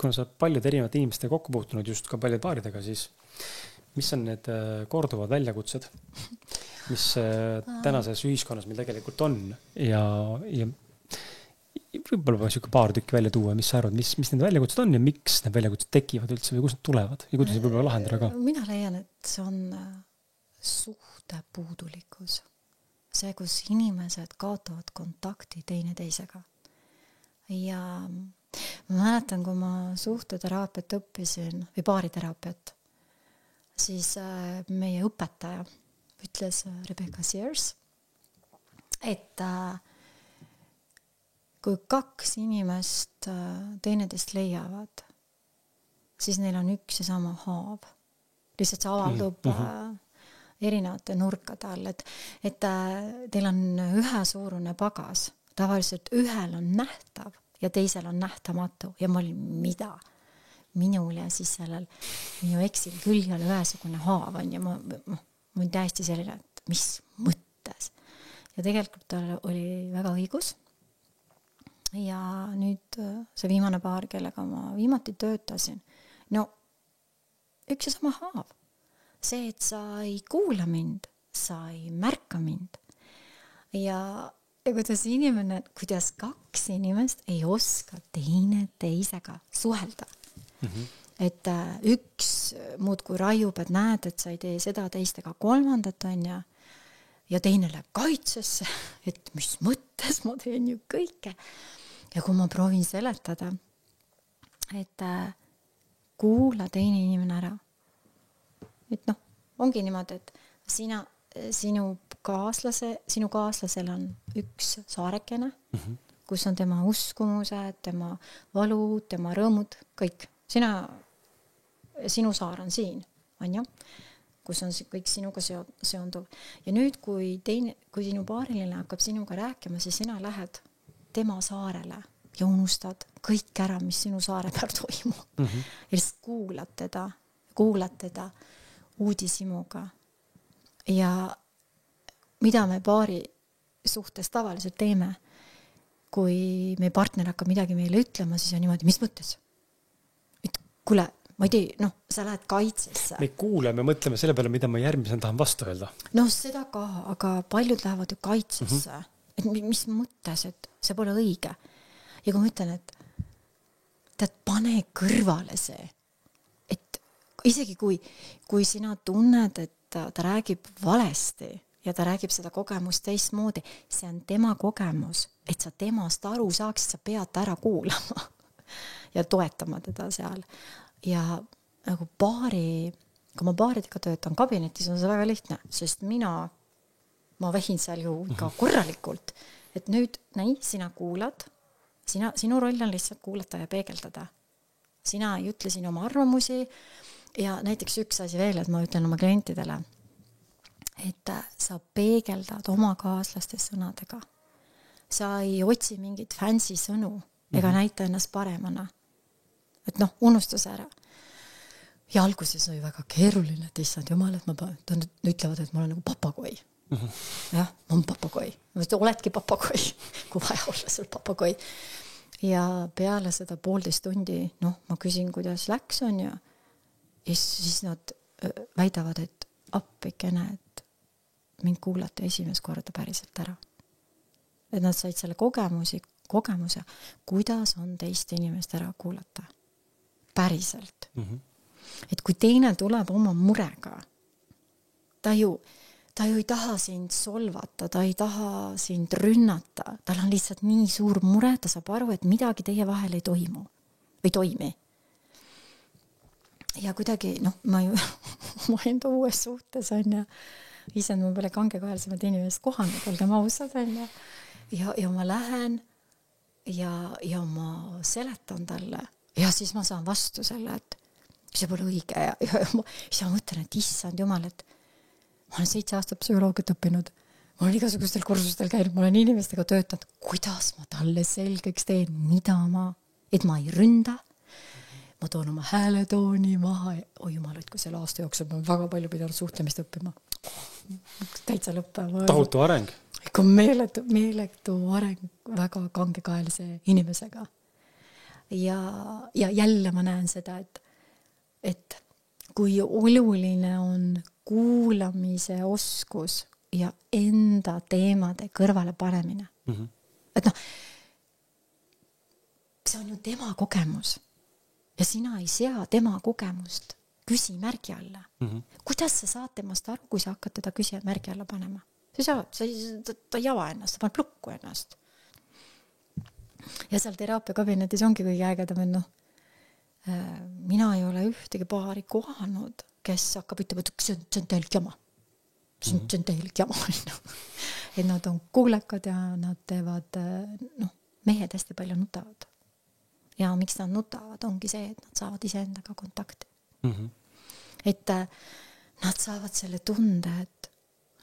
kuna sa paljud erinevad inimestega kokku puutunud, just ka paljud paaridega, siis mis on need korduvad väljakutsed, mis tänases ühiskonnas meil tegelikult on ja võib-olla siuke paar tükki välja tuua, mis sa arvad, mis need väljakutsed on ja miks need väljakutsed tekivad üldse või kus need tulevad ja kuidas võib-olla lahendada ka? Mina leian, et see on suhtepuudulikkus. See, kus inimesed kaotavad kontakti teineteisega. Ja ma mäletan, kui ma suhteteraapiat õppisin või baariteraapiat, siis meie õpetaja ütles Rebecca Sears, et kui kaks inimest teineteist leiavad, siis neil on üks ja sama haav. Lihtsalt see avaldub erinevate nurkade all, et teil on ühesuurune pagas. Tavaliselt ühel on nähtav ja teisel on nähtamatu. Ja ma olin, mida? Minul ja siis sellel minu eksil küljel ühesugune haav on ja ma olin täiesti selline, et mis mõttes. Ja tegelikult tal oli väga õigus. Ja nüüd see viimane paar, kellega ma viimati töötasin, no üks ja sama haav. See, et sa ei kuula mind, sa ei märka mind. Ja kuidas kaks inimest ei oska teine teisega suhelda. Et üks muudkui raiub, et näed, et sa ei tee seda teist ega kolmandat on ja teine läheb kaitsesse, et mis mõttes ma teen ju kõike. Ja kui ma proovin seletada, et kuula teine inimene ära. Et ongi niimoodi, et sinu kaaslasel on üks saarekene, kus on tema uskumused, tema valud, tema rõõmud, kõik. Sinu saar on siin, on ju, kus on kõik sinuga seonduv. Ja nüüd, kui sinu paariline hakkab sinuga rääkima, siis sina lähed tema saarele ja unustad kõik ära, mis sinu saare peal toimub. Ja lihtsalt kuulad teda uudishimuga. Ja mida me paari suhtes tavaliselt teeme, kui meie partner hakkab midagi meile ütlema, siis on niimoodi, mis mõttes? Et kuule, ma ei tea, sa lähed kaitsesse. Me kuuleme, mõtleme selle peale, mida ma järgmisena tahan vastu öelda. Seda ka, aga paljud lähevad ju kaitsesse. Et mis mõttes, et see pole õige. Ja kui ma ütlen, et pane kõrvale see, et isegi kui sina tunned, et ta räägib valesti ja ta räägib seda kogemust teistmoodi, see on tema kogemus, et sa temast aru saaksid, sa pead ära kuulama ja toetama teda seal. Ja nagu kui ma baaridega töötan kabinetis, on see väga lihtne, sest ma vähin seal ju ikka korralikult. Et nüüd, sina kuulad, sinu roll on lihtsalt kuulata ja peegeldada. Sina ei ütle siin oma arvamusi ja näiteks üks asi veel, et ma ütlen oma klientidele, et sa peegeldad oma kaaslaste sõnadega. Sa ei otsi mingit fancy sõnu ega näita ennast paremana. Et unustus ära. Ja alguses oli väga keeruline, et issand jumal, et nad ütlevad, et ma olen nagu papagoi. Jah, ma olen papagoi. Oledki papagoi, kui vaja olla sul papagoi. Ja peale seda 1,5 tundi, ma küsin, kuidas läks on ja siis nad väidavad, et appikene, et mind kuulata esimest korda päriselt ära. Et nad said selle kogemuse, kuidas on teist inimest ära kuulata. Päriselt. Et kui teine tuleb oma murega, ta ju ei taha sind solvata, ta ei taha sind rünnata, tal on lihtsalt nii suur mure, ta saab aru, et midagi teie vahel ei toimu või toimi. Ja kuidagi, ma enda uues suhtes on ja ise ma pole kangekaelsemad inimesed kohanud, olgem ausad on ja ma lähen ja ma seletan talle ja siis ma saan vastu selle, et see pole õige ja siis ma mõtlen, et issand jumal, et ma olen 7 aastat psühholoogiat õppinud, ma olen igasugustel kursustel käinud, ma olen inimestega töötanud, kuidas ma talle selgeks teen, et ma ei ründa, ma toon oma hääletooni maha, oi jumal, et kui selle aasta jooksul ma väga palju pidanud suhtlemist õppima. Täitsa lõppe. Tahutu areng. Ikka meeletu areng väga kangekaelise inimesega. ja jälle ma näen seda, et kui oluline on kuulamise oskus ja enda teemade kõrvale panemine. Et noh, see on ju tema kogemus ja sina ei sea tema kogemust küsimärgi alla. Kuidas sa saad temast aru, kui sa hakkad teda küsimärgi alla panema? Ta ei ava ennast, ta paneb lukku ennast. Ja seal teraapiakabinetis ongi kõige ägedam, et noh, mina ei ole ühtegi paari kohanud, kes hakkab ütlema, et see on täielik jama. See on täielik jama. Et nad on kuulekad ja nad teevad, mehed hästi palju nutavad. Ja miks nad nutavad, ongi see, et nad saavad iseendaga kontakti. Et nad saavad selle tunde, et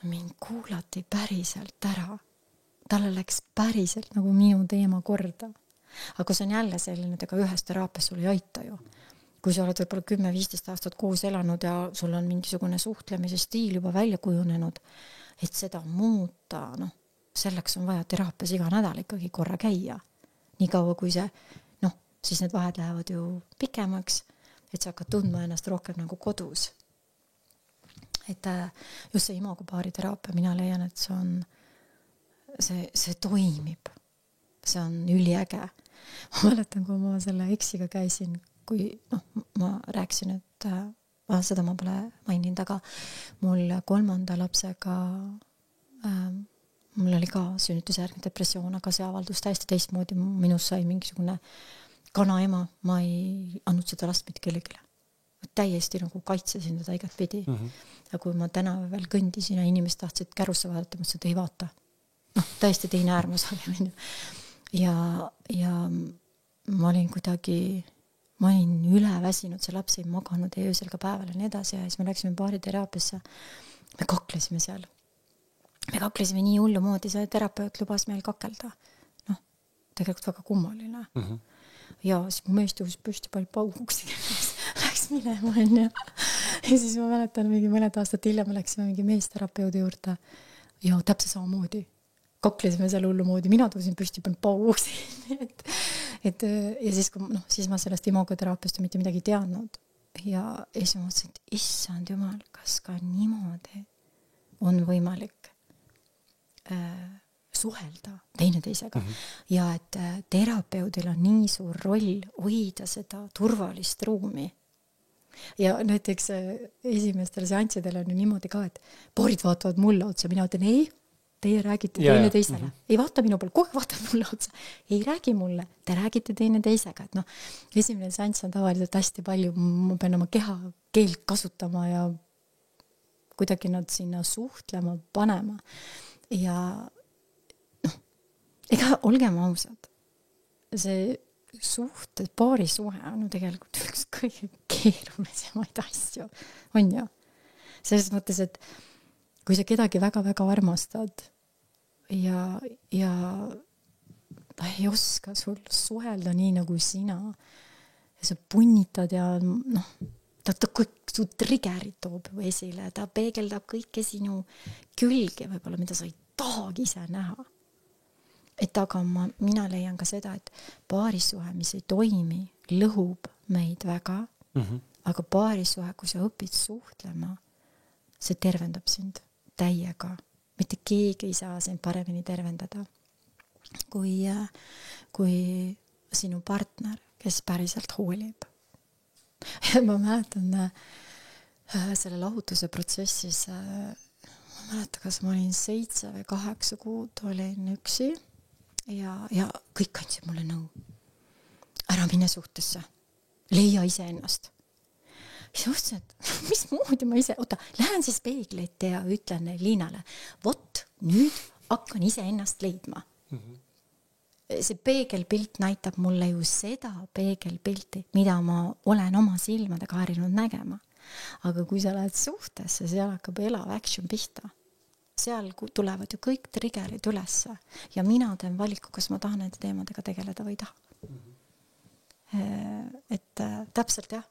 mind kuulati päriselt ära. Talle läks päriselt nagu minu teema korda. Aga see on jälle selline, et ega ühes teraapias sul ei aita ju. Kui sa oled võib-olla 10-15 aastat koos elanud ja sul on mingisugune suhtlemise stiil juba välja kujunenud, et seda muuta, selleks on vaja teraapias iga nädal ikkagi korra käia. Nii kaua kui see, siis need vahed lähevad ju pikemaks, et sa hakkad tundma ennast rohkem nagu kodus. Et just see imagopaari teraapia, mina leian, et see toimib. See on üliäge. Ma mäletan, kui ma selle eksiga käisin, kui ma rääkisin, et seda ma pole maininud, aga mul 3. lapsega mul oli ka sünnitusjärgne depressioon, aga see avaldus täiesti teistmoodi. Minus sai mingisugune kanaema, ma ei andnud seda last mitte kellegile. Täiesti nagu kaitsesin teda igat pidi. Ja kui ma tänaval kõndisin ja inimesed tahtsid kärusse vaadata, ma ütlesin, et ei vaata. Täiesti teine äärmus oli. Ja ma olin üle väsinud, see laps ei maganud ja öösel ka päeval ja nii edasi ja siis me läksime paari teraapiasse. Me kaklesime seal. Me kaklesime nii hullu moodi, see terapeut lubas meil kakelda. Tegelikult väga kummaline. Ja siis mu mees tõusis püsti palju pauguks läks minema ja siis ma mäletan mingi mõned aastad hiljem läksime mingi meesterapeudi juurde ja täpselt samamoodi kaklesime seal hullu moodi, mina tõusin püsti palju pauguks et ja siis ma sellest imagoteraapiast mitte midagi teadnud ja siis ma mõtlesin, et issand jumal, kas ka niimoodi on võimalik suhelda teineteisega ja et terapeudil on nii suur roll hoida seda turvalist ruumi. Ja näiteks esimestel seanssidel on ju niimoodi ka, et paarid vaatavad mulle otsa, mina ütlen ei, teie räägite teine teisele. Ei vaata minu poole, kohe vaatad mulle otsa. Ei räägi mulle, te räägite teine teisega. Et esimene seanss on tavaliselt hästi palju, ma pean oma keha keelt kasutama ja kuidagi nad sinna suhtlema panema. Ja ega olgem ausad, see suhted, paari suhe on ju tegelikult üks kõige keerulisemaid asju, on ju. Selles mõttes, et kui sa kedagi väga-väga armastad ja ta ei oska sul suhelda nii nagu sina ja sa punnitad ja ta kõik su triggerid toob esile, ta peegeldab kõike sinu külge võib-olla, mida sa ei tahagi ise näha. Et aga mina leian ka seda, et paarissuhe, mis ei toimi, lõhub meid väga, aga paarissuhe, kui sa õpid suhtlema, see tervendab sind täiega. Mitte keegi ei saa sind paremini tervendada kui sinu partner, kes päriselt hoolib. Ja ma mäletan selle lahutuse protsessis, ma mäletan, kas ma olin 7 või 8 kuud, olin üksi ja kõik andsid mulle nõu. Ära mine suhtesse. Leia ise ennast. Siis mõtlesin, et mis moodi ma ise, lähen siis peegli ette ja ütlen Liinale, vot nüüd hakkan ise ennast leidma. See peegelpilt näitab mulle ju seda peegelpilti, mida ma olen oma silmadega harjunud nägema. Aga kui sa lähed suhtesse, seal hakkab elav action pihta. Seal tulevad ju kõik triggerid ülesse ja mina teen valiku, kas ma tahan nende teemadega tegeleda või taha. Et täpselt jah,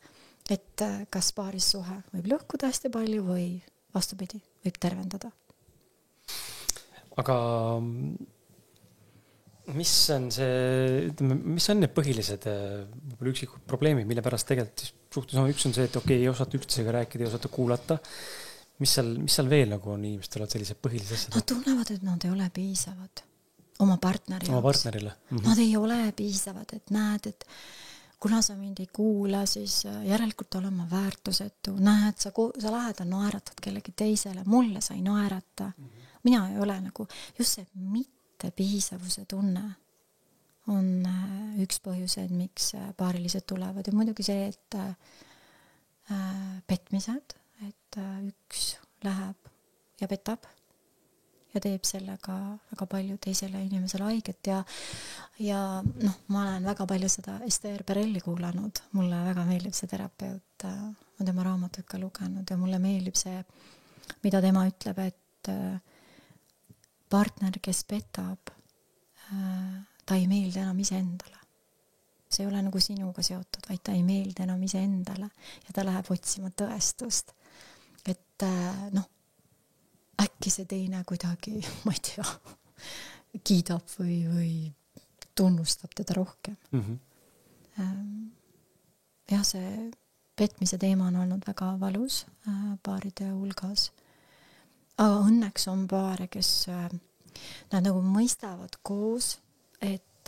et kas paarissuhe võib lõhkuda hästi palju või vastupidi, võib tervendada. Aga mis on see, ütleme, mis on need põhilised üksikud probleemid, mille pärast tegelikult siis suhtes on, üks on see, et okei, ei osata üksteisega rääkida, ei osata kuulata. Mis seal veel nagu on inimestel on sellised põhilised asjad? Nad tunnevad, et nad ei ole piisavad oma partnerile. Nad ei ole piisavad, et näed, et kuna sa mind ei kuula, siis järelikult olen ma väärtusetu. Näed, sa lähed ja naeratad kellegi teisele, mulle sa ei naerata. Mina ei ole nagu, just see mitte piisavuse tunne on üks põhjused, miks paarilised tulevad. Ja muidugi see, et petmised, et üks läheb ja petab ja teeb sellega väga palju teisele inimesele haiget ja noh, ma olen väga palju seda Esther Perelli kuulanud, mulle väga meeldib see terapeut, ma tema raamatut ka lugenud ja mulle meeldib see, mida tema ütleb, et partner, kes petab, ta ei meeldi enam iseendale. See ei ole nagu sinuga seotud, vaid ta ei meeldi enam iseendale ja ta läheb otsima tõestust, et noh, äkki see teine kuidagi, ma ei tea, kiidab või tunnustab teda rohkem. Ja see petmise teema on olnud väga valus paaride hulgas. Aga õnneks on paare, kes nad nagu mõistavad koos, et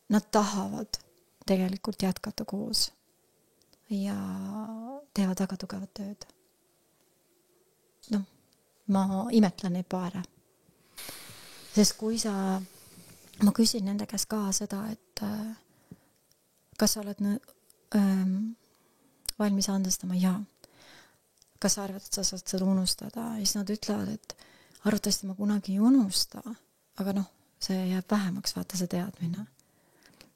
nad tahavad tegelikult jätkata koos ja teevad väga tugevat tööd. Noh, ma imetlen neid paare. Sest kui ma küsin nende käest ka seda, et kas sa oled valmis andestama? Jaa. Kas sa arvad, et sa saad seda unustada? Ja siis nad ütlevad, et arvatavasti ma kunagi ei unusta, aga noh, see jääb vähemaks, vaata see teadmine.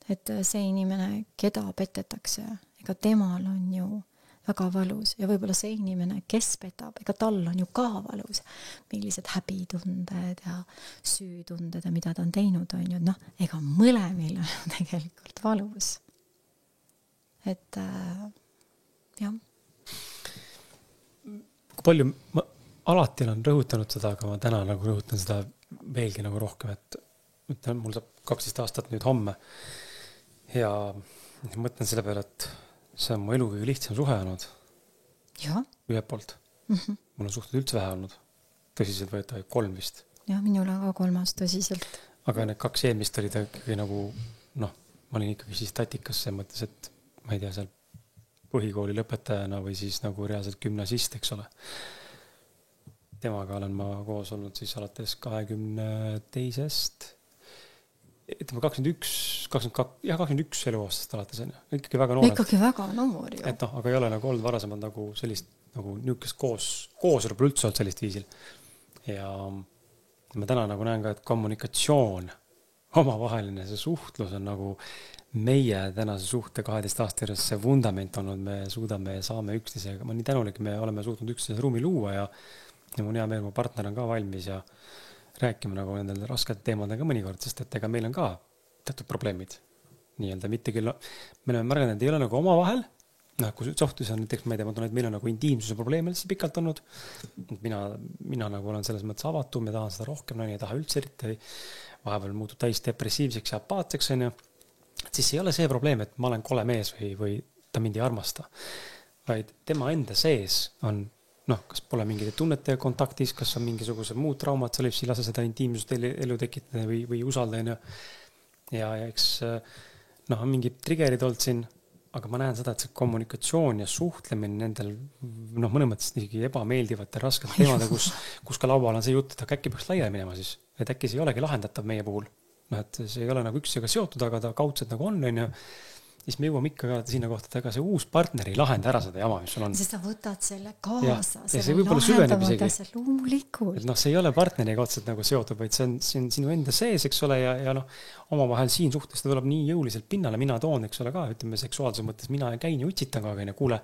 Et see inimene, keda petetakse, ega temal on ju väga valus ja võib-olla see inimene, kes petab, ega tal on ju ka valus. Millised häbitunded ja süütunded ja mida ta on teinud, on ju, noh, ega mõlemil on tegelikult valus. Et jah. Kui palju, ma alati olen rõhutanud seda, aga ma täna nagu rõhutan seda veelgi nagu rohkem, et mul saab 12 aastat nüüd homme ja mõtlen selle peale, et see on mu elu kõige lihtsam suhe olnud. Ja. Ühe poolt. Mul on suhted üldse vähe olnud. Tõsiselt võetavaid 3 vist. Ja, minul on ka 3 tõsiselt. Aga need 2 eelmist olid ikkagi nagu, noh, ma olin ikkagi siis tatikas see mõttes, et ma ei tea, seal põhikooli lõpetajana või siis nagu reaalselt gümnasist, eks ole. Temaga olen ma koos olnud siis alates 22-st, ütleme 21 eluaastast alates on. Ikkagi väga noor. Ikkagi väga noor ju. Et noh, aga ei ole nagu olnud varasemalt nagu sellist nagu niukest koos võib üldse olnud sellist viisil. Ja ma täna nagu näen ka, et kommunikatsioon, omavaheline see suhtlus on nagu meie tänase suhte 12 aasta juures see vundament olnud, me suudame ja saame üksteisega. Ma nii tänulik, me oleme suutnud üksteise ruumi luua ja mul hea meel, mu partner on ka valmis ja rääkima nagu nendel raskete teemadega mõnikord, sest et ega meil on ka teatud probleemid. Nii-öelda mitte küll, me oleme märganud, et ei ole nagu omavahel, noh, kui suhtlus on näiteks, ma ei tea, ma tunnen, et meil on nagu intiimsuse probleem siis pikalt olnud. Mina nagu olen selles mõttes avatum ja tahan seda rohkem, ei taha üldse eriti, vahepeal muutub täis depressiivseks ja apaatseks, on ju. Siis ei ole see probleem, et ma olen kole mees või ta mind ei armasta, vaid tema enda sees on noh, kas pole mingite tunnete kontaktis, kas on mingisugused muud traumad, sa ei lase seda intiimsust elu tekitada või usalda. Ja eks noh, on mingid triggerid olnud siin, aga ma näen seda, et see kommunikatsioon ja suhtlemine nendel noh, mõne mõttes isegi ebameeldivate raskete teemade, kus ka laual on see jutt, et äkki peaks laiali minema siis, et äkki see ei olegi lahendatav meie puhul. No, et see ei ole nagu üksusega seotud, aga ta kaudselt nagu on ja siis me jõuame ikka sinna kohta, et ega see uus partner ei lahenda ära seda jama, mis sul on. Sest sa võtad selle kaasa, ja see võib-olla süveneb isegi. Loomulikult. Et noh, see ei ole partneriga otseselt nagu seotud, vaid see on sinu enda sees, eks ole, ja noh, omavahel siin suhtes ta tuleb nii jõuliselt pinnale, mina toon, eks ole ka, ütleme seksuaalse mõttes, mina käin ja utsitan ka, kuule,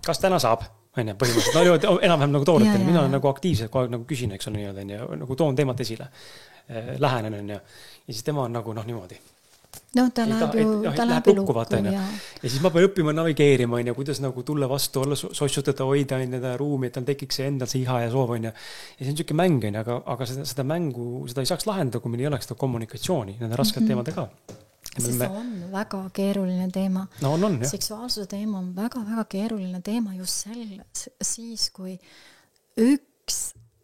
kas täna saab? Põhimõtteliselt, no enam-vähem nagu tooretel, mina olen nagu aktiivselt kogu aeg nagu küsin, eks ole, nagu toon teemat esile, lähenen, ja siis tema on nagu noh niimoodi. no ta läheb ju lukku, ja siis ma pean õppima navigeerima, kuidas nagu tulla vastu, olla sossutada, hoida seda ruumi, et tal tekiks see endal see iha ja soov, ja see on siuke mäng, aga seda mängu, seda ei saaks lahendada, kui meil ei oleks seda kommunikatsiooni nende raskete teemade ka. Sest see on väga keeruline teema. No on, jah. Seksuaalsuse teema on väga-väga keeruline teema just siis, kui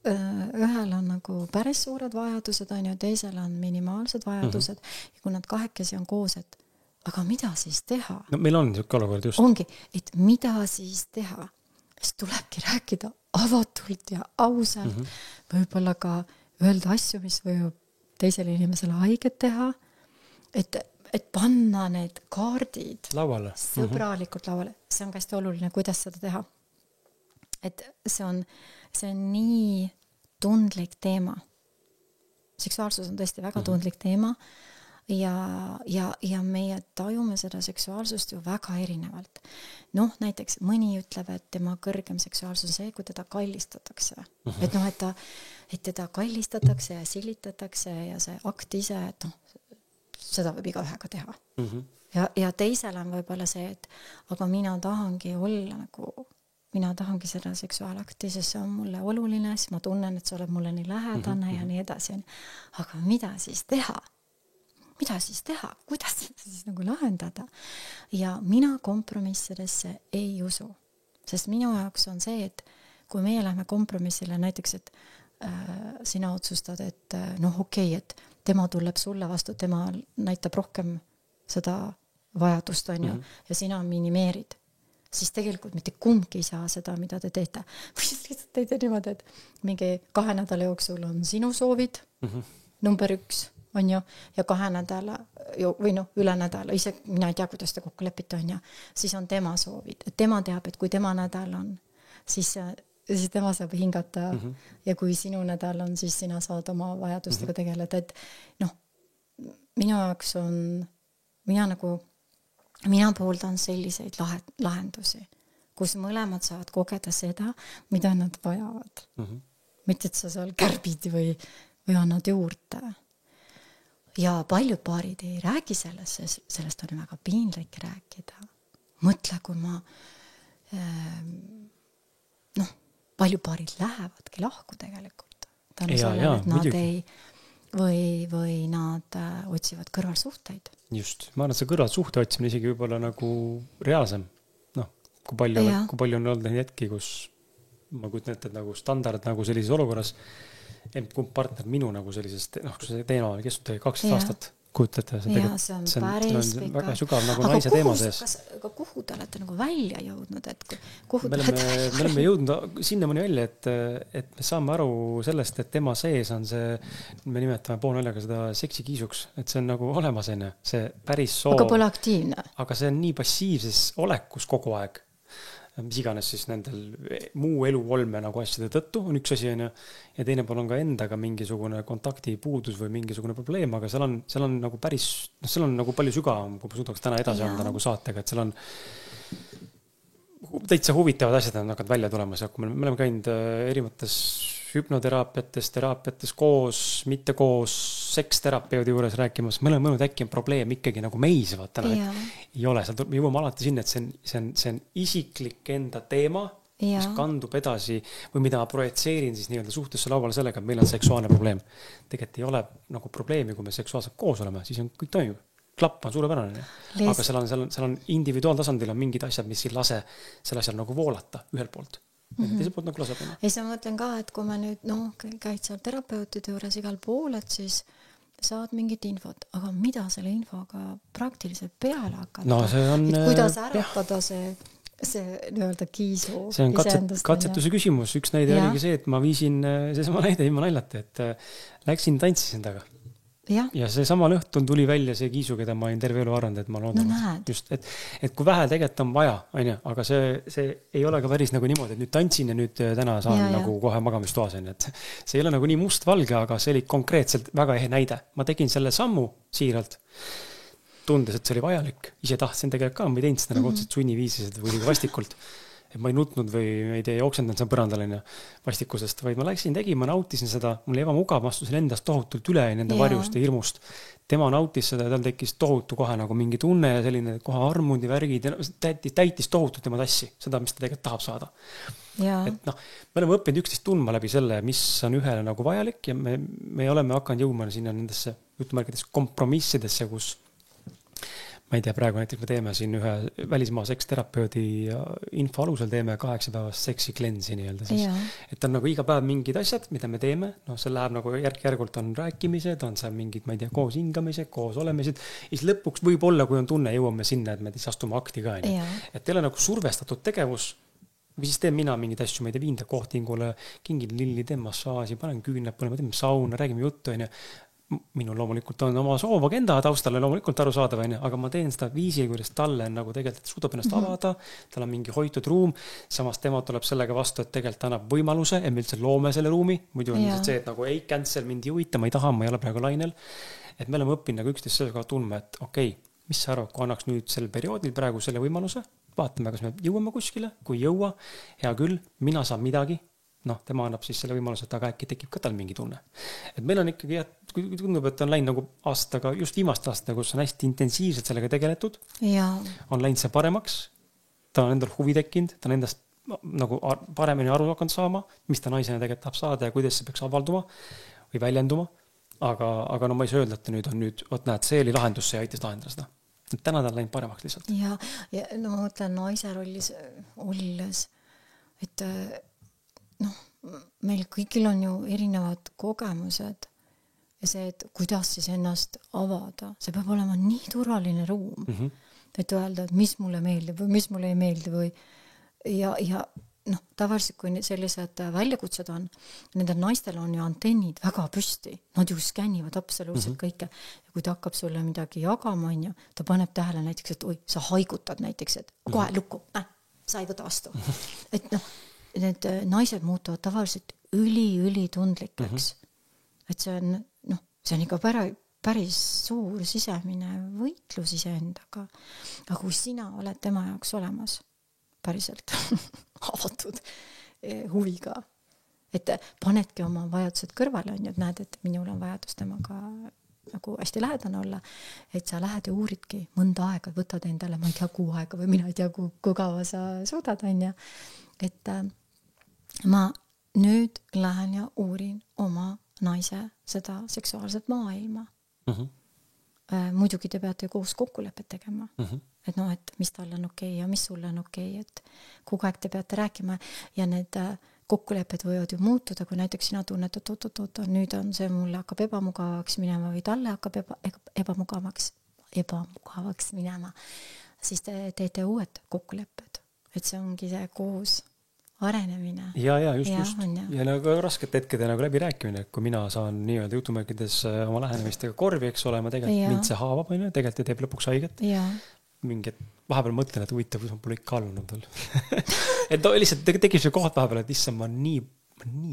ühel on nagu päris suured vajadused, on ju, teisel on minimaalsed vajadused ja kui nad kahekesi on koos, et aga mida siis teha? No meil on siuke olukord just. Ongi, et mida siis teha? Siis tulebki rääkida avatult ja ausalt, võib-olla ka öelda asju, mis võib teisele inimesele haiget teha, et panna need kaardid lauale. Sõbralikult lauale. See on hästi oluline, kuidas seda teha. Et see on nii tundlik teema. Seksuaalsus on tõesti väga tundlik teema ja meie tajume seda seksuaalsust ju väga erinevalt. Noh, näiteks mõni ütleb, et tema kõrgem seksuaalsus on see, kui teda kallistatakse. Et noh, et teda kallistatakse ja silitatakse ja see akt ise, et noh, seda võib igaühega teha. Ja teisel on võib-olla see, et aga mina tahangi olla nagu, mina tahangi seda seksuaalakti, sest see on mulle oluline, siis ma tunnen, et see oleb mulle nii lähedane ja nii edasi. Aga mida siis teha? Mida siis teha? Kuidas siis nagu lahendada? Ja mina kompromissidesse ei usu. Sest minu jaoks on see, et kui meie lähme kompromissile, näiteks, et sina otsustad, et noh, okei, et tema tuleb sulle vastu, tema näitab rohkem seda vajadust, on ju, ja sina minimeerid, siis tegelikult mitte kumbki ei saa seda, mida te teete. Või siis lihtsalt teete niimoodi, et mingi 2 nädala jooksul on sinu soovid, number 1, on ju, ja 2 nädala, või noh, üle nädala, ise mina ei tea, kuidas te kokku lepite, on ju, siis on tema soovid. Et tema teab, et kui tema nädal on, siis tema saab hingata ja kui sinu nädal on, siis sina saad oma vajadustega tegeleda, et noh, minu jaoks on, mina pooldan selliseid lahendusi, kus mõlemad saavad kogeda seda, mida nad vajavad. Mitte, et sa seal kärbid või annad juurde. Ja paljud paarid ei räägi sellest on väga piinlik rääkida. Mõtle, kui ma palju paarid lähevadki lahku tegelikult. Tänu sellele, et nad ei või nad otsivad kõrvalsuhteid. Just. Ma arvan, et see kõrvalsuhte otsimine isegi võib-olla nagu reaalsem. Noh, kui palju on olnud neid hetki, kus ma kujutan ette, et nagu standard nagu sellises olukorras, kumb partner minu nagu sellisest, kus see teema oli kestud 12 aastat. Kujutate, see on päris väga sügav nagu naise teema sees. Aga kuhu te olete nagu välja jõudnud? Me oleme jõudnud sinnamani välja, et me saame aru sellest, et tema sees on see, me nimetame poolnaljaga seda seksikiisuks, et see on nagu olemas, see päris soov. Aga pole aktiivne. Aga see on nii passiivses olekus kogu aeg. Mis iganes siis nendel muu eluolme nagu asjade tõttu on üks asi, ja teine pool on ka endaga mingisugune kontakti puudus või mingisugune probleem, aga seal on nagu päris, seal on nagu palju sügavam, kui ma suudaks täna edasi anda nagu saatega, et seal on täitsa huvitavad asjad on hakanud välja tulemas, ja kui me oleme käinud erinevates teraapiates koos, mitte koos, seksterapeudi juures rääkimas, me oleme mõelnud, äkki on probleem ikkagi nagu meis, vaata, ei ole, me jõuame alati sinna, et see on isiklik enda teema, mis kandub edasi või mida ma projitseerin siis nii-öelda suhtesse lauale sellega, et meil on seksuaalne probleem. Tegelikult ei ole nagu probleemi, kui me seksuaalselt koos oleme, siis on kõik toimib. Klapp on suurepärane, aga seal on individuaaltasandil on mingid asjad, mis ei lase selle asjal nagu voolata ühelt poolt. Teiselt poolt nagu laseb. Ja siis ma mõtlen ka, et kui ma nüüd käid seal terapeutide juures igal pool, et siis saad mingit infot, aga mida selle infoga praktiliselt peale hakata? No see on... Et kuidas äratada see nii-öelda kiisu? See on katsetuse küsimus. Üks näide oligi see, et ma viisin, seesama näide ilma naljata, et läksin tantsisin taga. Ja see samal õhtul tuli välja see kiisu, keda ma olin terve elu arvanud, et ma olen oodanud. Just, et kui vähe tegelikult on vaja, aga see ei ole ka päris nagu niimoodi, et nüüd tantsin ja nüüd täna saan nagu kohe magamistoas. Et see ei ole nagu nii mustvalge, aga see oli konkreetselt väga ehe näide. Ma tegin selle sammu siiralt, tundes, et see oli vajalik. Ise tahtsin tegelikult ka, ma ei teinud seda nagu otseselt sunniviisiliselt või vastikult. et ma ei nutnud või ma ei tea, jooksendanud seal põrandal onju vastikusest, vaid ma läksin, tegin, ma nautisin seda, mul oli ebamugav, ma astusin endast tohutult üle nende varjust ja hirmust. Tema nautis seda ja tal tekkis tohutu kohe nagu mingi tunne ja selline kohe armundi värgid ja täitis tohutult tema tassi, seda, mis ta tegelikult tahab saada. Et noh, me oleme õppinud üksteist tundma läbi selle, mis on ühele nagu vajalik ja me oleme hakanud jõuma sinna nendesse jutumärkides kompromissidesse, kus ma ei tea, praegu näiteks me teeme siin ühe välismaa seksterapeudi info alusel teeme 8-päevast seksi cleanse'i nii-öelda siis. Et on nagu iga päev mingid asjad, mida me teeme, noh, see läheb nagu järk-järgult on rääkimised, on seal mingid, ma ei tea, koos hingamised, koos olemised. Siis lõpuks võib olla, kui on tunne, jõuame sinna, et me siis astume akti ka. Et teil on nagu survestatud tegevus, või siis teen mina mingeid asju, ma ei tea, viinda kohtingule, kingin lilli, teen massaaži, panen küüned põlema, teeme sauna, räägime juttu, minul loomulikult on oma soov agenda taustale loomulikult arusaadav, aga ma teen seda viisi, kuidas talle on nagu tegelikult suudab ennast avada, tal on mingi hoitud ruum, samas tema tuleb sellega vastu, et tegelikult annab võimaluse, et me üldse loome selle ruumi, muidu on see, et nagu ei cancel, mind ei huvita, ma ei taha, ma ei ole praegu lainel, et me oleme õppinud nagu üksteist sellega tundma, et okei, mis sa arvad, kui annaks nüüd sel perioodil praegu selle võimaluse, vaatame, kas me jõuame kuskile, kui jõua, hea küll, mina saan midagi, noh, tema annab siis selle võimaluse, et aga äkki tekib ka tal mingi tunne. Et meil on ikkagi, kui tundub, et on läinud nagu aastaga, just viimast aastaga, kus on hästi intensiivselt sellega tegeletud, on läinud see paremaks, ta on endal huvi tekkinud, ta on endast nagu paremini aru hakanud saama, mis ta naisena tegelikult tahab saada ja kuidas see peaks avalduma või väljenduma, aga no ma ei saa öelda, et nüüd on nüüd, näed, see oli lahendus, see aitas lahendada seda. Täna ta on läinud paremaks lihtsalt. Ja no ma mõtlen naise rollis olles, et noh, meil kõigil on ju erinevad kogemused ja see, et kuidas siis ennast avada, see peab olema nii turvaline ruum, et öelda, et mis mulle meeldib või mis mulle ei meeldi või ja noh, tavaliselt kui sellised väljakutsed on, nendel naistel on ju antennid väga püsti, nad ju skännivad absoluutselt kõike ja kui ta hakkab sulle midagi jagama, ta paneb tähele näiteks, et oi, sa haigutad näiteks, et kohe lukku, sa ei võta vastu. Et noh, need naised muutuvad tavaliselt üli tundlikeks. Et see on, noh, see on ikka päris suur sisemine võitlus iseendaga. Aga kui sina oled tema jaoks olemas, päriselt avatud huviga, et panedki oma vajadused kõrvale, on ju, et näed, et minul on vajadus temaga nagu hästi lähedane olla, et sa lähed ja uuridki mõnda aega, võtad endale, ma ei tea, kuu aega või mina ei tea, kui kaua sa suudad, on ju, et ma nüüd lähen ja uurin oma naise seda seksuaalset maailma. Muidugi te peate koos kokkulepet tegema. Et noh, et mis tal on okei ja mis sulle on okei, et kogu aeg te peate rääkima ja need kokkulepped võivad ju muutuda, kui näiteks sina tunned, et oot, nüüd on see mulle hakkab ebamugavaks minema või talle hakkab ebamugavaks minema, siis te teete uued kokkulepped, et see ongi see koos arenemine. Ja just. Ja nagu raskete hetkede nagu läbi rääkimine, kui mina saan nii-öelda jutumärkides oma lähenemistega korvi, eks ole, ma tegelikult mind see haavab, tegelikult teeb lõpuks haiget. Mingi, et vahepeal mõtlen, et huvitav, kui ma pole ikka allunud veel. Et lihtsalt tekib see koht vahepeal, et issand, ma nii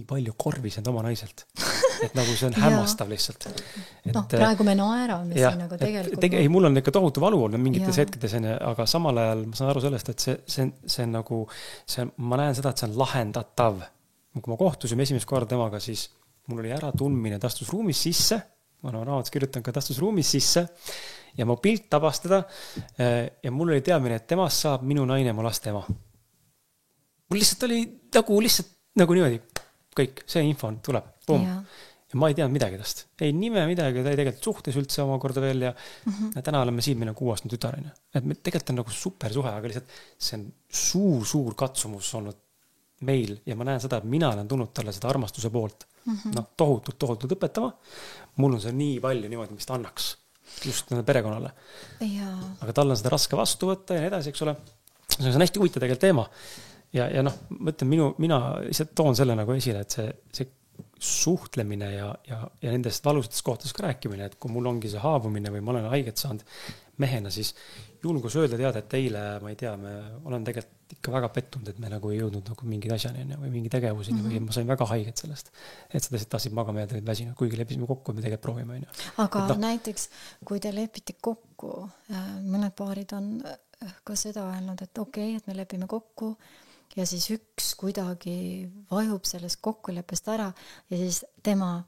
palju korvisend oma naiselt. Et nagu see on hämmastav lihtsalt. No, praegu me naerame siin, aga tegelikult... Ei, mul on ikka tohutu valu olnud mingites hetkedes, aga samal ajal ma saan aru sellest, et see on nagu, ma näen seda, et see on lahendatav. Kui ma kohtusime esimest korda temaga, siis mul oli ära tundmine, ta astus ruumis sisse, ma olen raamatus kirjutan ka, ta astus ruumis sisse ja mu pilt tabas teda ja mul oli teadmine, et temast saab minu naine, mu laste ema. Mul lihtsalt oli nagu niimoodi, kõik, see info tuleb, boom. Ja ma ei teadnud midagi tast. Ei nime midagi, ta ei tegelikult suhtes üldse omakorda veel ja täna oleme siin meil on 6-aastane tütarine. Et me tegelikult on nagu super suhe, aga lihtsalt see on suur katsumus olnud meil ja ma näen seda, et mina olen tulnud talle seda armastuse poolt tohutult õpetama. Mul on see nii palju niimoodi, mis ta annaks just perekonnale. Aga tal on seda raske vastu võtta ja nii edasi, eks ole. See on hästi huvitav tegelikult teema. Ja noh, mõtlen, mina lihtsalt toon selle nagu esile, et see suhtlemine ja nendest valusatest kohtades ka rääkimine, et kui mul ongi see haavumine või ma olen haiget saanud mehena, siis julgus öelda teada, et eile, ma ei tea, me olen tegelikult ikka väga pettunud, et me nagu ei jõudnud nagu mingi asjani või mingi tegevusini või ma sain väga haiget sellest, et seda tahtsid magama jääda väsinud, kuigi leppisime kokku, me tegelikult proovime. Aga näiteks, kui te lepite kokku, mõned paarid on ka seda öelnud, et okei, et me lepime kokku ja siis üks kuidagi vajub sellest kokkuleppest ära ja siis tema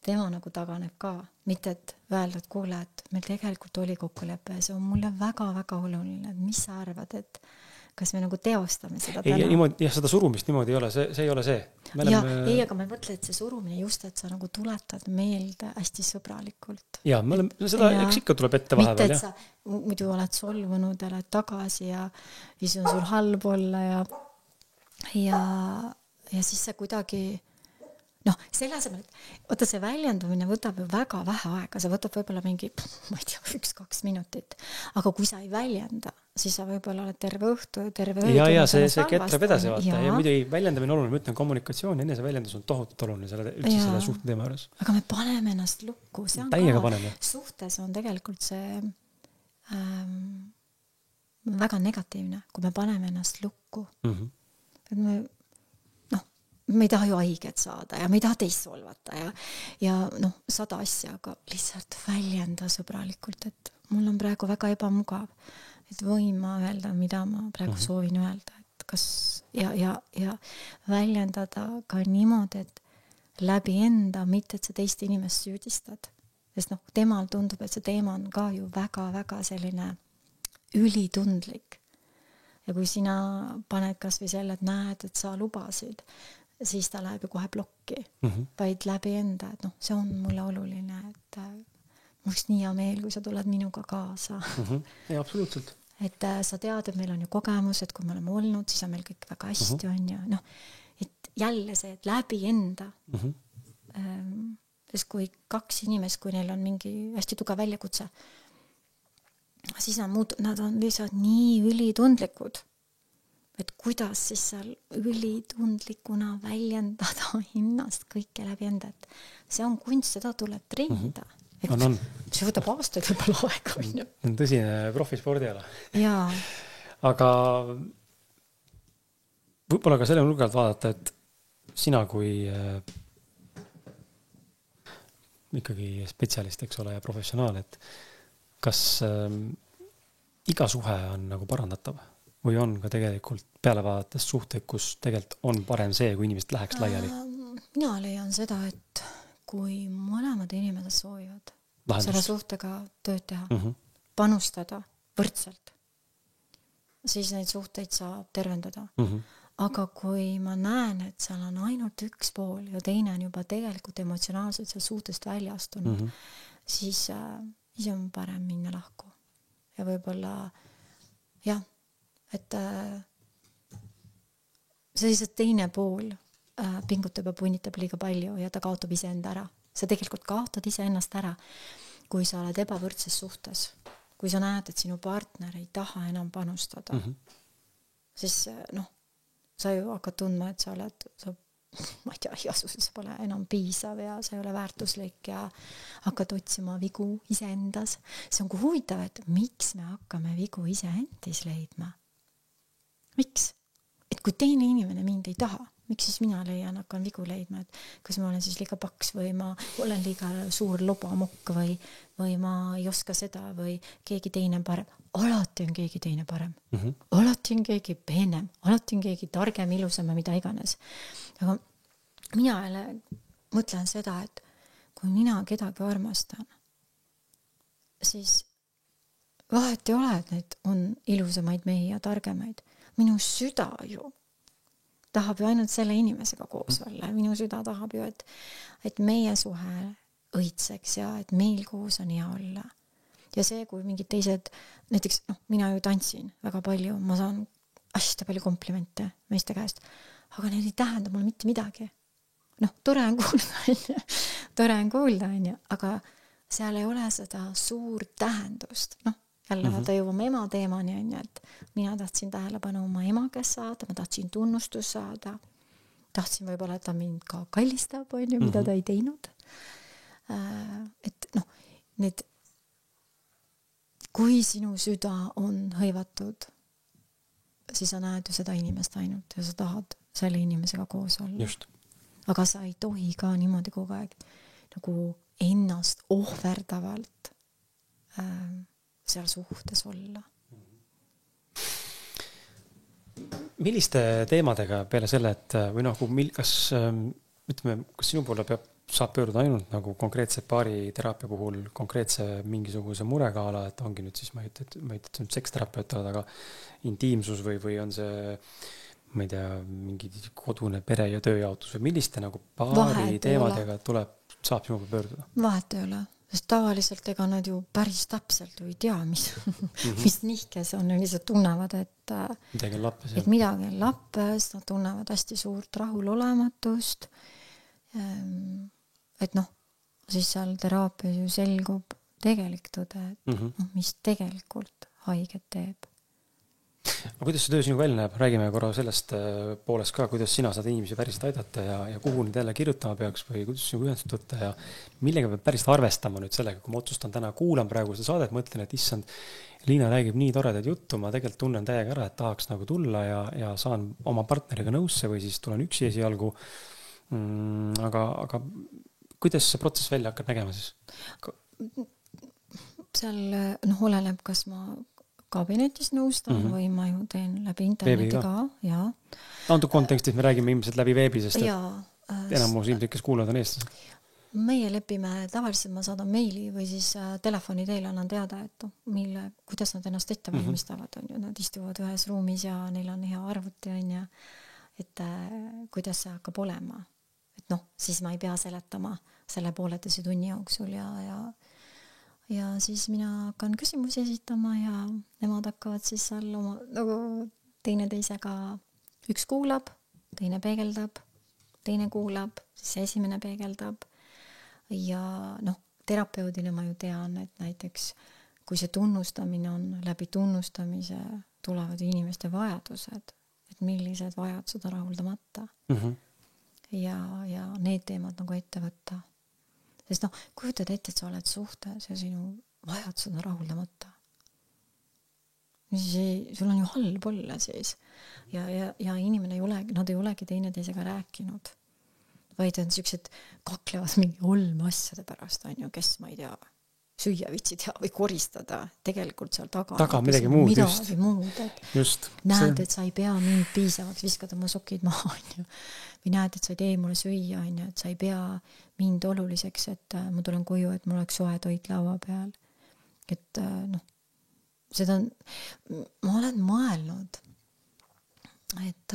nagu taganeb ka, mitte et öelda, et kuule, et meil tegelikult oli kokkulepe ja see on mulle väga-väga oluline, et mis sa arvad, et kas me nagu teostame seda täna? Niimoodi, seda surumist niimoodi ei ole, see ei ole see. Aga ma mõtlen, et see surumine just, et sa nagu tuletad meelde hästi sõbralikult. Ja, me oleme seda, eks ikka tuleb ette vahepeal. Mitte, et sa muidu oled solvunud ja lähed tagasi ja siis on sul halb olla ja siis sa kuidagi selle asemel, et võtta see väljendumine võtab ju väga vähe aega, see võtab võib-olla mingi, ma ei tea, 1-2 minutit, aga kui sa ei väljenda, siis sa võib-olla oled terve õhtu, terve öö. Ja see ketrab edasi vaata ja muidu ei väljendamine oluline, ma ütlen kommunikatsioon, enne see väljendus on tohutult oluline üldse selle suhte teema juures. Aga me paneme ennast lukku, see on täiega paneme. Suhtes on tegelikult see väga negatiivne, kui me paneme ennast lukku. Et me ei taha ju haiget saada ja me ei taha teist solvata ja 100 asja, aga lihtsalt väljenda sõbralikult, et mul on praegu väga ebamugav, et võin ma öelda, mida ma praegu soovin öelda, et kas ja väljendada ka niimoodi, et läbi enda, mitte et sa teist inimest süüdistad, sest temal tundub, et see teema on ka ju väga-väga selline ülitundlik ja kui sina paned kas või selle, et näed, et sa lubasid, siis ta läheb ju kohe plokki, vaid läbi enda, et see on mulle oluline, et mul oleks nii hea meel, kui sa tuled minuga kaasa. Ja, absoluutselt. Et sa tead, et meil on ju kogemus, et kui me oleme olnud, siis on meil kõik väga hästi on ja et jälle see, et läbi enda. Sest kui 2 inimest, kui neil on mingi hästi tugev väljakutse, siis nad on lihtsalt nii ülitundlikud. Et kuidas siis seal ülitundlikuna väljendada hinnast kõike läbi enda, et see on kunst, seda tuleb treenida. See võtab aastaid võib-olla aega. On tõsine profispordiala. Jaa. Aga võib-olla ka selle nurgalt vaadata, et sina kui ikkagi spetsialist, eks ole, ja professionaal, et kas iga suhe on nagu parandatav? Või on ka tegelikult peale vaadates suhteid, kus tegelikult on parem see, kui inimesed läheks laiali? Mina leian seda, et kui mõlemad inimesed soovivad selle suhtega tööd teha, panustada võrdselt, siis neid suhteid saab tervendada. Aga kui ma näen, et seal on ainult üks pool ja teine on juba tegelikult emotsionaalselt seal suhtest välja astunud, siis on parem minna lahku. Ja võib-olla jah, et see lihtsalt teine pool pingutab ja punnitab liiga palju ja ta kaotab iseenda ära. Sa tegelikult kaotad iseennast ära, kui sa oled ebavõrdses suhtes. Kui sa näed, et sinu partner ei taha enam panustada, siis sa ju hakkad tundma, et sa oled, ma ei tea, igasuses pole enam piisav ja sa ei ole väärtuslik ja hakkad otsima vigu iseendas. See on huvitav, et miks me hakkame vigu iseendis leidma? Miks? Et kui teine inimene mind ei taha, miks siis mina leian, hakkan vigu leidma, et kas ma olen siis liiga paks või ma olen liiga suur lobamokk või ma ei oska seda või keegi teine parem. Alati on keegi teine parem. Alati on keegi peenem, alati on keegi targem, ilusam ja mida iganes. Aga mina mõtlen seda, et kui mina kedagi armastan, siis vahet ei ole, et need on ilusamaid mehi ja targemaid. Minu süda ju tahab ju ainult selle inimesega koos olla. Minu süda tahab ju, et meie suhe õitseks ja et meil koos on hea olla. Ja see, kui mingid teised, näiteks mina ju tantsin väga palju, ma saan hästi palju komplimente meeste käest, aga need ei tähenda mulle mitte midagi. Tore on kuulda, aga seal ei ole seda suurt tähendust. Jälle vaata jõuame ema teemani, et mina tahtsin tähelepanu oma ema käest saada, ma tahtsin tunnustust saada, tahtsin võib-olla, et ta mind ka kallistab, mida ta ei teinud. Et need, kui sinu süda on hõivatud, siis sa näed ju seda inimest ainult ja sa tahad selle inimesega koos olla. Just. Aga sa ei tohi ka niimoodi kogu aeg nagu ennast ohverdavalt seal suhtes olla. milliste teemadega peale selle, et või noh, kas ütleme, kas sinu poole saab pöörduda ainult nagu konkreetse baariteraapia puhul konkreetse mingisuguse murega ala, et ongi nüüd siis, ma ei ütle, et see on seksterapeut, aga intiimsus või on see, ma ei tea, mingi kodune pere ja tööjaotus või milliste nagu baari teemadega saab sinu poole pöörduda? Vahet ei ole, sest tavaliselt ega nad ju päris täpselt ju ei tea, mis nihkes on, lihtsalt tunnevad, et midagi on lappes, nad tunnevad hästi suurt rahulolematust. Et noh, siis seal teraapias ju selgub tegelik tõde, et mis tegelikult haiget teeb. Aga kuidas see töö sinu välja näeb? Räägime korra sellest poolest ka, kuidas sina saad inimesi päriselt aidata ja kuhu nüüd jälle kirjutama peaks või kuidas sinu ühendust võtta ja millega peab päriselt arvestama nüüd sellega, kui ma otsustan täna kuulan praegu seda saadet, mõtlen, et issand, Liina räägib nii toredaid juttu, ma tegelikult tunnen täiega ära, et tahaks nagu tulla ja saan oma partneriga nõusse või siis tulen üksi esialgu. Aga kuidas see protsess välja hakkab nägema siis? Seal oleneb, kas ma kabinetis nõustan või ma ju teen läbi interneti ka. Ja. Antud kontekstis me räägime ilmselt läbi veebi, sest enamus ilmselt, kes kuulavad, on eestlased. Meie lepime, tavaliselt ma saadan meili või siis telefoni teile annan teada, et kuidas nad ennast ette valmistavad. Nad istuvad ühes ruumis ja neil on hea arvuti, et kuidas see hakkab olema. Et siis ma ei pea seletama selle 1,5 tunni jooksul ja siis mina hakkan küsimusi esitama ja nemad hakkavad siis seal oma nagu teineteisega, üks kuulab, teine peegeldab, teine kuulab, siis esimene peegeldab ja terapeudina ma ju tean, et näiteks kui see tunnustamine on läbi tunnustamise tulevad inimeste vajadused, et millised vajadused on rahuldamata ja need teemad nagu ette võtta. Sest kujutad ette, et sa oled suhtes ja sinu vajadused on rahuldamata. Sul on ju halb olla siis. Ja inimene nad ei olegi teineteisega rääkinud. Vaid on sellised kaklevad mingi olme asjade pärast, kes ma ei tea, süüa vitsid või koristada. Tegelikult seal taga midagi muud. Just. Näed, et sa ei pea mind piisavaks, viskad oma sokid maha. Või näed, et sa ei tee mulle süüa, et sa ei pea mind oluliseks, et ma tulen koju, et mul oleks soe toit laua peal. Et seda ma olen mõelnud, et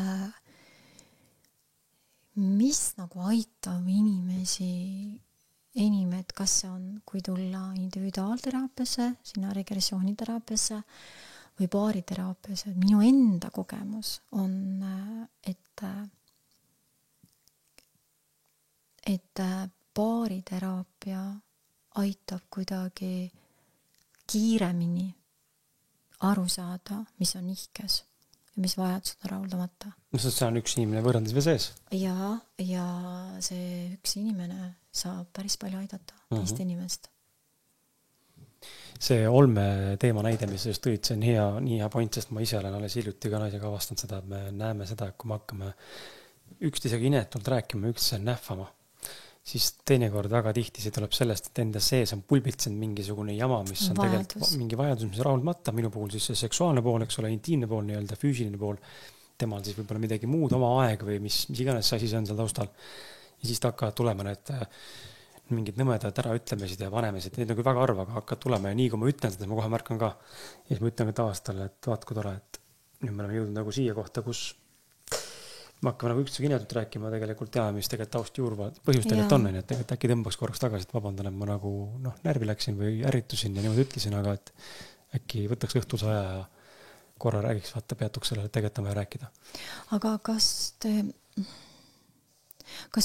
mis nagu aitab inimesi et kas see on, kui tulla individuaalteraapiasse, sinna regressiooniteraapiasse või baariteraapiasse. Minu enda kogemus on, et baariteraapia aitab kuidagi kiiremini aru saada, mis on nihkes ja mis vajadused on rahuldamata. See on üks inimene võrrandis või sees? Ja see üks inimene saab päris palju aidata teist inimest. See olme teema näide, mis just tõid, see on nii hea point, sest ma ise olen alles hiljuti ka naisega avastanud seda, et me näeme seda, et kui me hakkame üksteisega inetult rääkima, üksteisega nähvama, siis teinekord väga tihti see tuleb sellest, et enda sees on pulbitsenud mingisugune jama, mis on tegelikult mingi vajadus, mis on rahuldamata. Minu puhul siis see seksuaalne pool, eks ole, intiimne pool, nii-öelda füüsiline pool. Temal siis võib-olla midagi muud, oma aeg või mis iganes asi see on seal taustal. Ja siis ta hakkavad tulema need mingid nõmedad äraütlemised ja vanemised. Need on küll väga harva, aga hakkavad tulema ja nii kui ma ütlen seda, ma kohe märkan ka. Ja siis ma ütlen ka taastale, et vaat kui tore, et nüüd me oleme jõudnud nagu siia kohta, kus me hakkame nagu üksteisega inetult rääkima tegelikult tea, mis tegelikult taust juurva põhjus tegelikult on, et tegelikult äkki tõmbaks korraks tagasi, et vabandan, et ma nagu närvi läksin või ärritusin ja niimoodi ütlesin, aga et äkki võtaks õhtuse aja ja korra räägiks, vaata, peatuks sellele, et tegelikult on vaja rääkida. Aga kas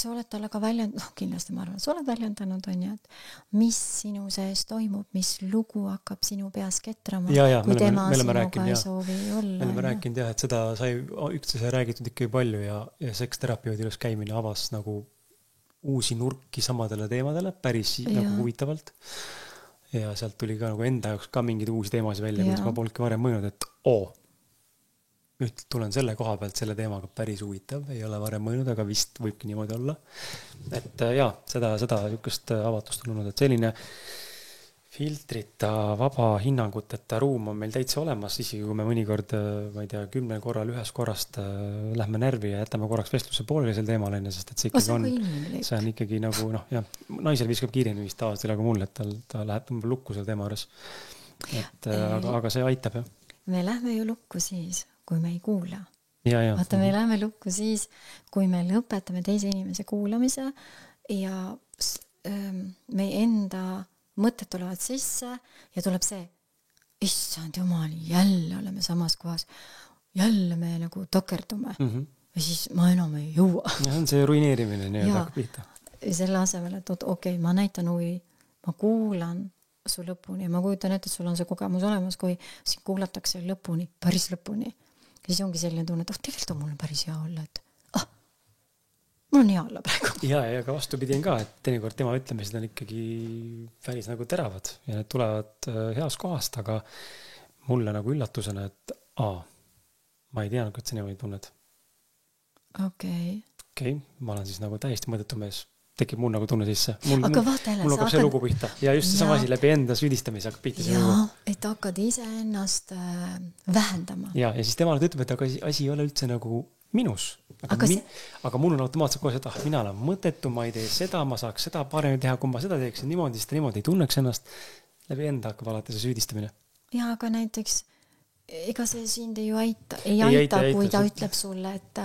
sa oled talle ka kindlasti ma arvan, et sa oled väljendanud, et mis sinu sees toimub, mis lugu hakkab sinu peas ketrama, kui tema sinuga ei soovi olla. Me oleme rääkinud jah, et seda sai üksteise räägitud ikka palju ja seksterapeudi juures käimine avas nagu uusi nurki samadele teemadele, päris nagu huvitavalt. Ja sealt tuli ka nagu enda jaoks ka mingeid uusi teemasid välja, mis ma polnudki varem mõelnud, et nüüd tulen selle koha pealt selle teemaga päris huvitav, ei ole varem mõelnud, aga vist võibki niimoodi olla. Et seda niisugust avatust on olnud, et selline filtrita vaba hinnanguteta ruum on meil täitsa olemas, isegi kui me mõnikord, ma ei tea, 10 korral ühest korrast lähme närvi ja jätame korraks vestluse pooleli sel teemal enne, sest et see ikkagi see on ikkagi nagu noh, jah, naisel viskab kiiremini vist tavalistel, aga mulle, et ta läheb tõmbab lukku selle teema juures. Et aga see aitab, jah. Me lähme ju lukku siis, kui me ei kuula. Vaata, me lähme lukku siis, kui me lõpetame teise inimese kuulamise ja meie enda mõtted tulevad sisse ja tuleb see, issand jumal, jälle oleme samas kohas, jälle me nagu takerdume ja siis ma enam ei jõua. Ja on see ruineerimine nii-öelda pihta. Selle asemel, et okei, ma näitan huvi, ma kuulan su lõpuni ja ma kujutan ette, et sul on see kogemus olemas, kui sind kuulatakse lõpuni, päris lõpuni. Ja siis ongi selline tunne, et tegelikult on mul päris hea olla, et mul on hea olla praegu. Ja ka vastupidi on ka, et teinekord tema ütlemised on ikkagi päris nagu teravad ja need tulevad heas kohast, aga mulle nagu üllatusena, et ma ei teadnud, et sa niimoodi tunned. Okei, ma olen siis nagu täiesti mõttetu mees. Tekib mul nagu tunne sisse. Mul hakkab see lugu pihta. Ja just sama asi läbi enda süüdistamise hakkab pihta see lugu. Et hakkad ise ennast vähendama. Ja siis tema ütleb, et aga asi ei ole üldse nagu minus. Aga mul on automaatselt kohe, et mina olen mõttetu, ma ei tee seda, ma saaks seda paremini teha, kui ma seda teeksin niimoodi, siis ta niimoodi ei tunneks ennast. Läbi enda hakkab alati see süüdistamine. Ja, aga näiteks, ega see sind ei aita, kui ta ütleb sulle, et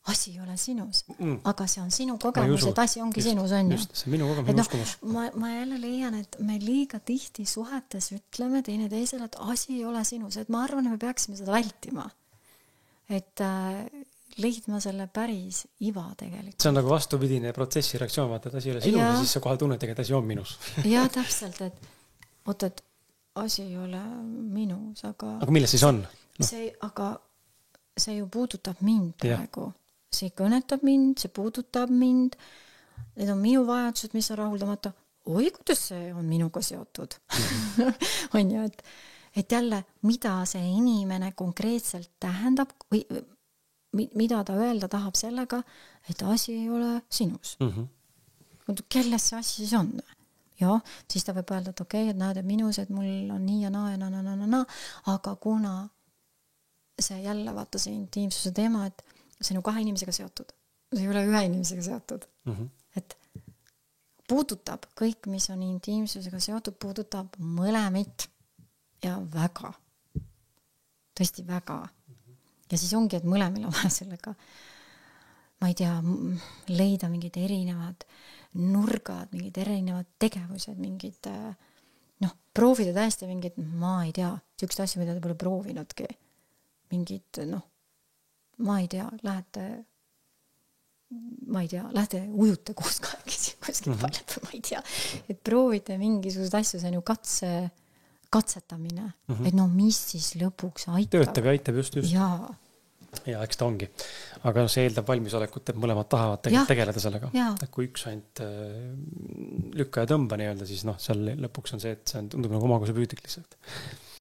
asi ei ole sinus, aga see on sinu kogemus, et asi ongi sinus, on ju. Just, see minu kogemus, uskumus. Ma jälle leian, et me liiga tihti suhetes ütleme teine teisele, et asi ei ole sinus, et ma arvan, et me peaksime seda vältima. Et leidma selle päris iva tegelikult. See on nagu vastupidine protsessi reaktsioon, vaata, et asi ei ole sinus ja siis sa kohe tunned, et asi on minus. Ja, täpselt, et asi ei ole minus, aga milles siis on? Aga see ju puudutab mind praegu. See kõnetab mind, see puudutab mind. Need on minu vajadused, mis on rahuldamata. Oi, kuidas see on minuga seotud? On ju, et jälle, mida see inimene konkreetselt tähendab või mida ta öelda tahab sellega, et asi ei ole sinus. Kelles see asi siis on? Ja, siis ta võib öelda, et okei, et näed, et minus, et mul on nii ja naa, aga kuna see jälle vaata see intiimsuse teema, et see on 2 inimesega seotud. See ei ole 1 inimesega seotud. Et puudutab kõik, mis on intiimsusega seotud, puudutab mõlemit ja väga. Tõesti väga. Ja siis ongi, et mõlemil on vaja sellega, ma ei tea, leida mingid erinevad nurgad, mingid erinevad tegevused, mingid, proovida täiesti mingid, ma ei tea, sükst asju, mida ta pole proovinudki. Mingid, ma ei tea, lähete ujute koos kahekesi, kuskil palju, ma ei tea, et proovite mingisugused asju, see on ju katsetamine, et mis siis lõpuks aitab. Töötab ja aitab just. Ja eks ta ongi. Aga see eeldab valmisolekut, et mõlemad tahavad tegeleda sellega. Et kui üks ainult lükka ja tõmba nii öelda, siis seal lõpuks on see, et see tundub nagu omakuse püüdik lihtsalt.